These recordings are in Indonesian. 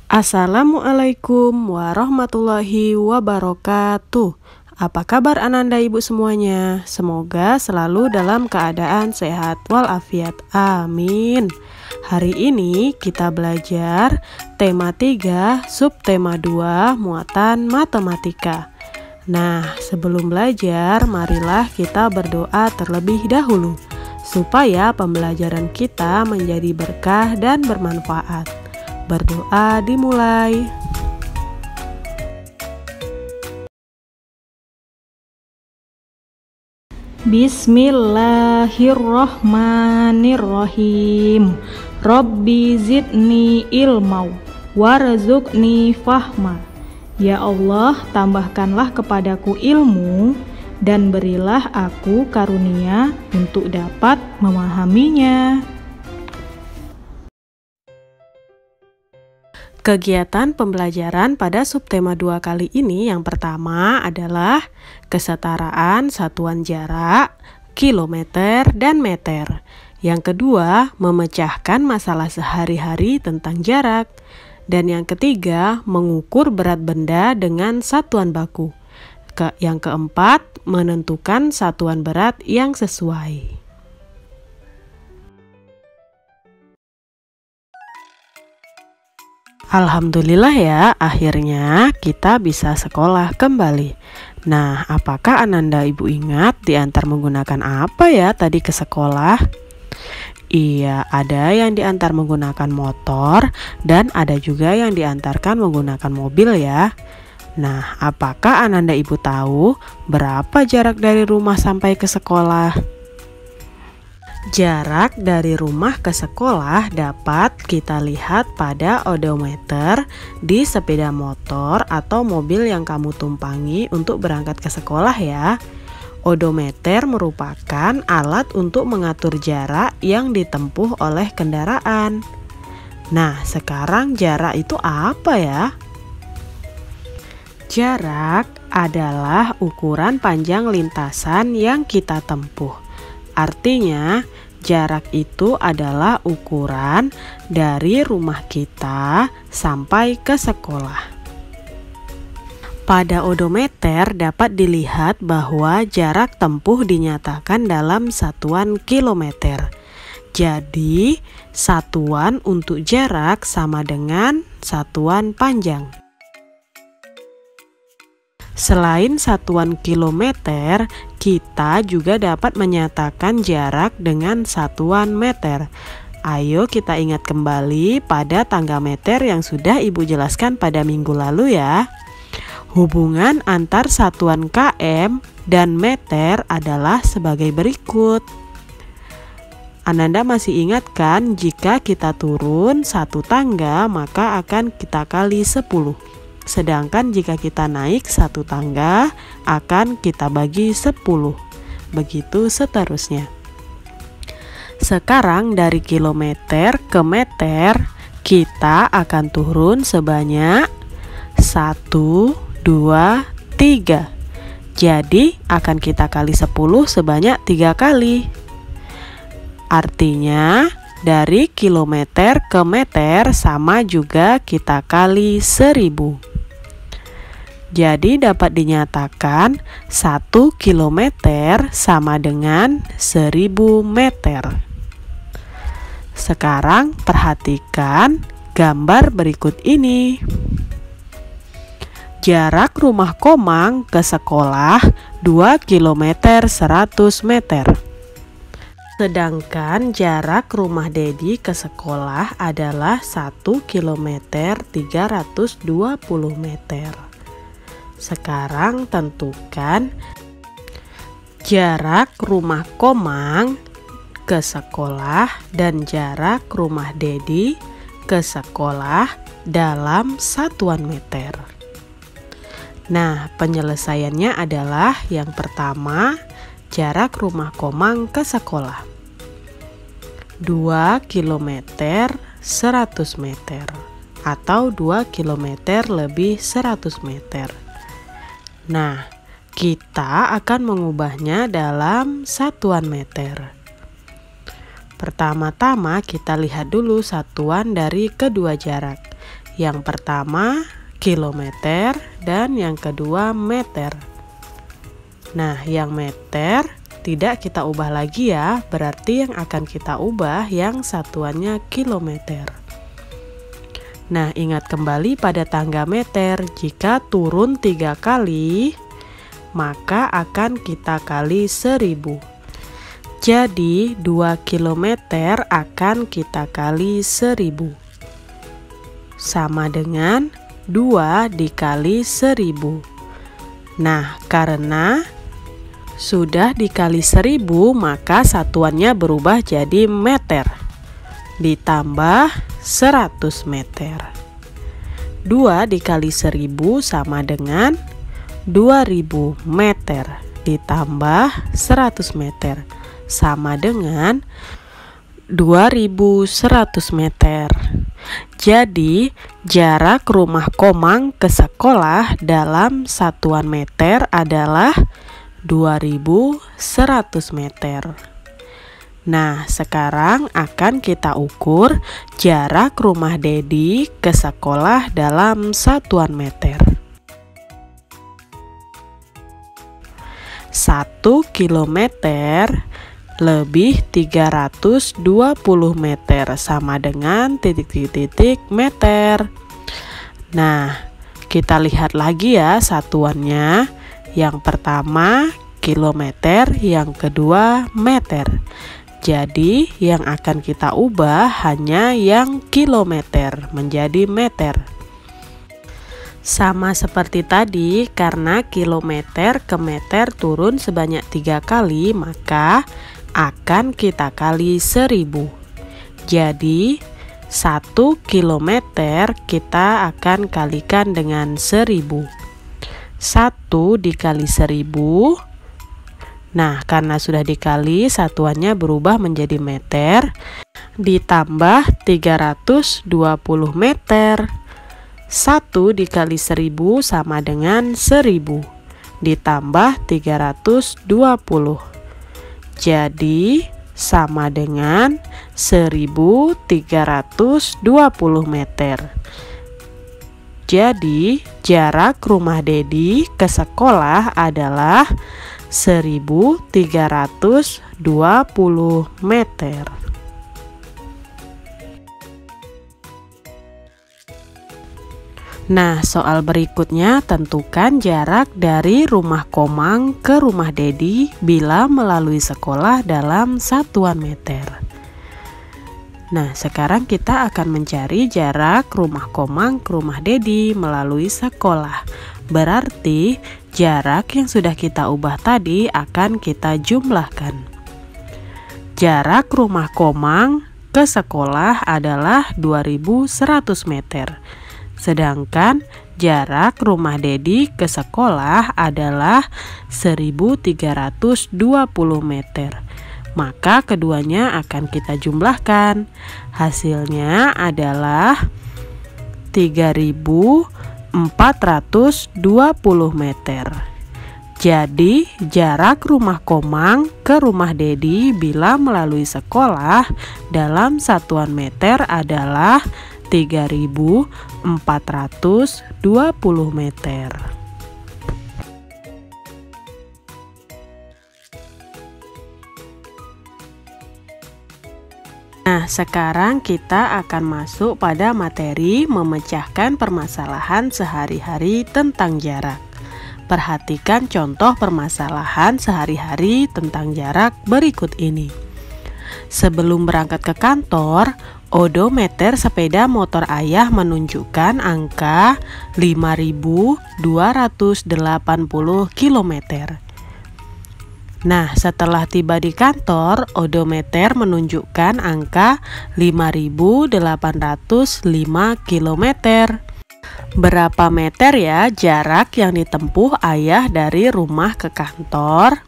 Assalamualaikum warahmatullahi wabarakatuh. Apa kabar Ananda Ibu semuanya? Semoga selalu dalam keadaan sehat walafiat. Amin. Hari ini kita belajar tema 3, subtema 2, muatan matematika. Nah, sebelum belajar, marilah kita berdoa terlebih dahulu supaya pembelajaran kita menjadi berkah dan bermanfaat. Berdoa dimulai. Bismillahirrahmanirrahim. Rabbi zidni ilmau warzuqni fahma. Ya Allah, tambahkanlah kepadaku ilmu dan berilah aku karunia untuk dapat memahaminya. Kegiatan pembelajaran pada subtema 2 kali ini yang pertama adalah kesetaraan satuan jarak, kilometer, dan meter. Yang kedua, memecahkan masalah sehari-hari tentang jarak. Dan yang ketiga, mengukur berat benda dengan satuan baku. Yang keempat, menentukan satuan berat yang sesuai. Alhamdulillah ya, akhirnya kita bisa sekolah kembali. Nah, apakah Ananda Ibu ingat diantar menggunakan apa ya tadi ke sekolah? Iya, ada yang diantar menggunakan motor dan ada juga yang diantarkan menggunakan mobil ya. Nah, apakah Ananda Ibu tahu berapa jarak dari rumah sampai ke sekolah? Jarak dari rumah ke sekolah dapat kita lihat pada odometer di sepeda motor atau mobil yang kamu tumpangi untuk berangkat ke sekolah ya. Odometer merupakan alat untuk mengatur jarak yang ditempuh oleh kendaraan. Nah, sekarang jarak itu apa ya? Jarak adalah ukuran panjang lintasan yang kita tempuh. Artinya, jarak itu adalah ukuran dari rumah kita sampai ke sekolah. Pada odometer dapat dilihat bahwa jarak tempuh dinyatakan dalam satuan kilometer. Jadi, satuan untuk jarak sama dengan satuan panjang. Selain satuan kilometer, kita juga dapat menyatakan jarak dengan satuan meter. Ayo kita ingat kembali pada tangga meter yang sudah Ibu jelaskan pada minggu lalu ya. Hubungan antar satuan km dan meter adalah sebagai berikut. Ananda masih ingat kan, jika kita turun satu tangga maka akan kita kali 10. Sedangkan jika kita naik satu tangga akan kita bagi 10. Begitu seterusnya. Sekarang dari kilometer ke meter kita akan turun sebanyak 1, 2, 3. Jadi akan kita kali 10 sebanyak 3 kali. Artinya dari kilometer ke meter sama juga kita kali 1000. Jadi dapat dinyatakan 1 kilometer sama dengan 1000 meter. Sekarang perhatikan gambar berikut ini. Jarak rumah Komang ke sekolah 2 kilometer 100 meter. Sedangkan jarak rumah Dedi ke sekolah adalah 1 kilometer 320 meter. Sekarang tentukan jarak rumah Komang ke sekolah dan jarak rumah Dedi ke sekolah dalam satuan meter. Nah, penyelesaiannya adalah yang pertama, jarak rumah Komang ke sekolah 2 kilometer 100 meter atau 2 kilometer lebih 100 meter. Nah, kita akan mengubahnya dalam satuan meter. Pertama-tama kita lihat dulu satuan dari kedua jarak, Yang pertama kilometer dan yang kedua meter. Nah, yang meter tidak kita ubah lagi ya, berarti yang akan kita ubah yang satuannya kilometer. Nah, ingat kembali pada tangga meter, jika turun 3 kali, maka akan kita kali 1000. Jadi 2 kilometer akan kita kali 1000. Sama dengan 2 dikali 1000. Nah, karena sudah dikali 1000, maka satuannya berubah jadi meter. Ditambah 100 meter. 2 dikali 1000 sama dengan 2000 meter. Ditambah 100 meter. Sama dengan 2100 meter. Jadi, jarak rumah Komang ke sekolah dalam satuan meter adalah 2100 meter. Nah, sekarang akan kita ukur jarak rumah Dedi ke sekolah dalam satuan meter. 1 kilometer lebih 320 meter sama dengan titik-titik meter. Nah, kita lihat lagi ya satuannya. Yang pertama kilometer, yang kedua meter. Jadi yang akan kita ubah hanya yang kilometer menjadi meter. Sama seperti tadi, karena kilometer ke meter turun sebanyak 3 kali, maka akan kita kali 1000. Jadi 1 kilometer kita akan kalikan dengan 1000. 1 dikali 1000. Nah, karena sudah dikali, satuannya berubah menjadi meter. Ditambah 320 meter. 1 dikali 1000 sama dengan 1000. Ditambah 320. Jadi, sama dengan 1320 meter. Jadi, jarak rumah Dedi ke sekolah adalah 1320 meter. Nah, soal berikutnya tentukan jarak dari rumah Komang ke rumah Dedi bila melalui sekolah dalam satuan meter. Nah, sekarang kita akan mencari jarak rumah Komang ke rumah Dedi melalui sekolah. Berarti jarak yang sudah kita ubah tadi akan kita jumlahkan. Jarak rumah Komang ke sekolah adalah 2100 meter. Sedangkan jarak rumah Dedi ke sekolah adalah 1320 meter. Maka keduanya akan kita jumlahkan. Hasilnya adalah 3420 meter. Jadi jarak rumah Komang ke rumah Dedi bila melalui sekolah dalam satuan meter adalah 3420 meter. Nah, sekarang kita akan masuk pada materi memecahkan permasalahan sehari-hari tentang jarak. Perhatikan contoh permasalahan sehari-hari tentang jarak berikut ini. Sebelum berangkat ke kantor, odometer sepeda motor ayah menunjukkan angka 5.280 km. Nah, setelah tiba di kantor, odometer menunjukkan angka 5.805 km. Berapa meter ya jarak yang ditempuh ayah dari rumah ke kantor?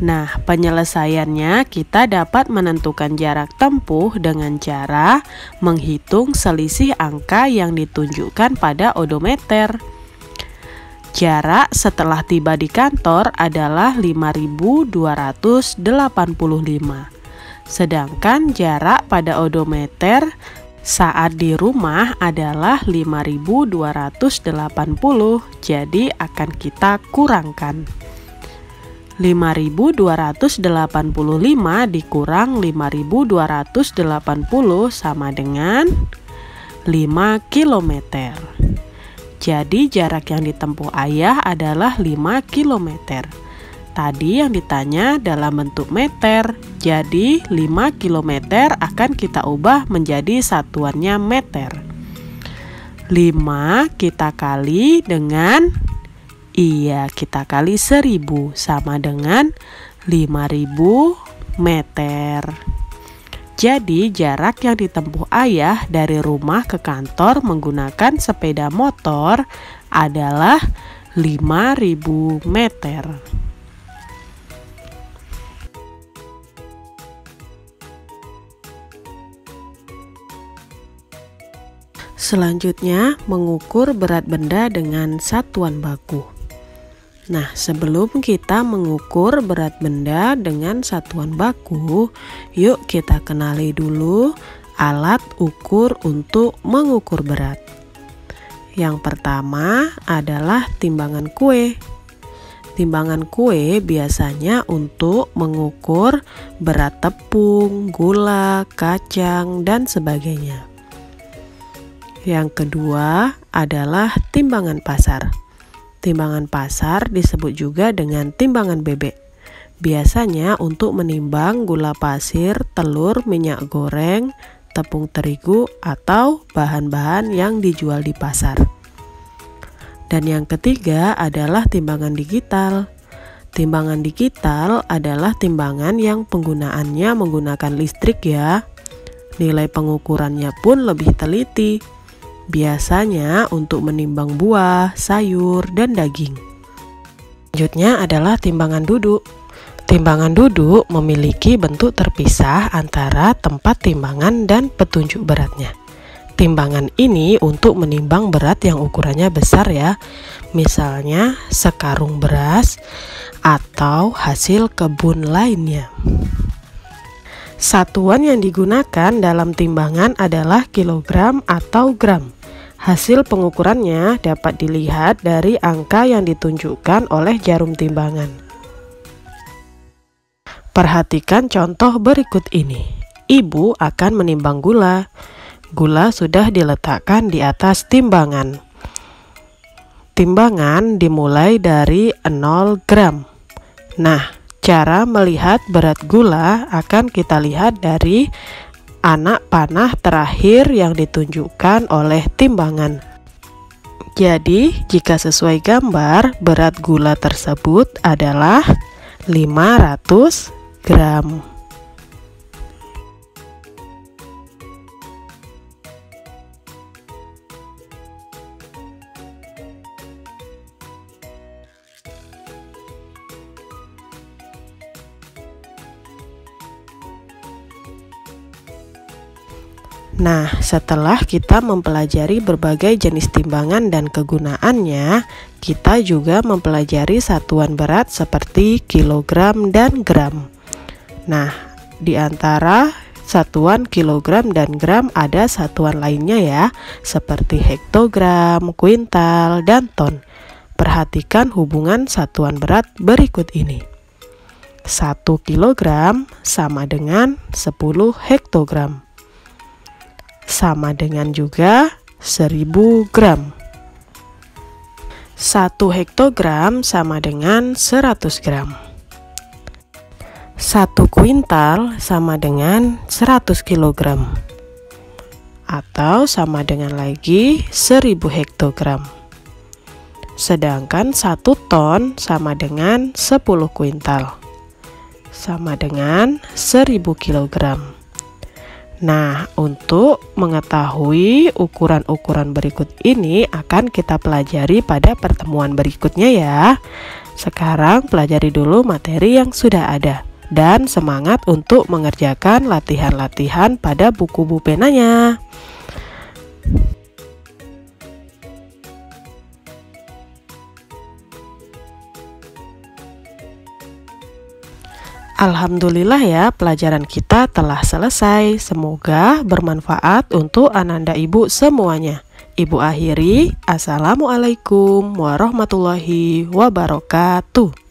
Nah, penyelesaiannya kita dapat menentukan jarak tempuh dengan cara menghitung selisih angka yang ditunjukkan pada odometer. Jarak setelah tiba di kantor adalah 5.285. Sedangkan jarak pada odometer Saat di rumah adalah 5.280, jadi akan kita kurangkan. 5.285 dikurang 5.280 sama dengan 5 km. Jadi jarak yang ditempuh ayah adalah 5 km. Tadi yang ditanya dalam bentuk meter, jadi 5 km akan kita ubah menjadi satuannya meter. 5 kita kali dengan, kita kali 1000 sama dengan 5.000 meter. Jadi jarak yang ditempuh ayah dari rumah ke kantor menggunakan sepeda motor adalah 5.000 meter. Selanjutnya, mengukur berat benda dengan satuan baku. Nah, sebelum kita mengukur berat benda dengan satuan baku, yuk kita kenali dulu alat ukur untuk mengukur berat. Yang pertama adalah timbangan kue. Timbangan kue biasanya untuk mengukur berat tepung, gula, kacang, dan sebagainya. Yang kedua adalah timbangan pasar. Timbangan pasar disebut juga dengan timbangan bebek. Biasanya untuk menimbang gula pasir, telur, minyak goreng, tepung terigu, atau bahan-bahan yang dijual di pasar. Dan yang ketiga adalah timbangan digital. Timbangan digital adalah timbangan yang penggunaannya menggunakan listrik ya. Nilai pengukurannya pun lebih teliti. Biasanya untuk menimbang buah, sayur, dan daging. Selanjutnya adalah timbangan duduk. Timbangan duduk memiliki bentuk terpisah antara tempat timbangan dan petunjuk beratnya. Timbangan ini untuk menimbang berat yang ukurannya besar ya, misalnya sekarung beras atau hasil kebun lainnya. Satuan yang digunakan dalam timbangan adalah kilogram atau gram. Hasil pengukurannya dapat dilihat dari angka yang ditunjukkan oleh jarum timbangan. Perhatikan contoh berikut ini. Ibu akan menimbang gula. Gula sudah diletakkan di atas timbangan. Timbangan dimulai dari 0 gram. Nah, cara melihat berat gula akan kita lihat dari anak panah terakhir yang ditunjukkan oleh timbangan. Jadi, jika sesuai gambar, berat gula tersebut adalah 500 gram. Nah, setelah kita mempelajari berbagai jenis timbangan dan kegunaannya, kita juga mempelajari satuan berat seperti kilogram dan gram. Nah, di antara satuan kilogram dan gram ada satuan lainnya ya, seperti hektogram, kuintal, dan ton. Perhatikan hubungan satuan berat berikut ini. 1 kilogram sama dengan 10 hektogram. Sama dengan juga 1000 gram. 1 hektogram sama dengan 100 gram. 1 kuintal sama dengan 100 kilogram. Atau sama dengan lagi 1000 hektogram. Sedangkan 1 ton sama dengan 10 kuintal. Sama dengan 1000 kilogram. Nah, untuk mengetahui ukuran-ukuran berikut ini akan kita pelajari pada pertemuan berikutnya ya. Sekarang pelajari dulu materi yang sudah ada dan semangat untuk mengerjakan latihan-latihan pada buku penanya. Alhamdulillah ya, pelajaran kita telah selesai. Semoga bermanfaat untuk Ananda Ibu semuanya. Ibu akhiri, Assalamualaikum warahmatullahi wabarakatuh.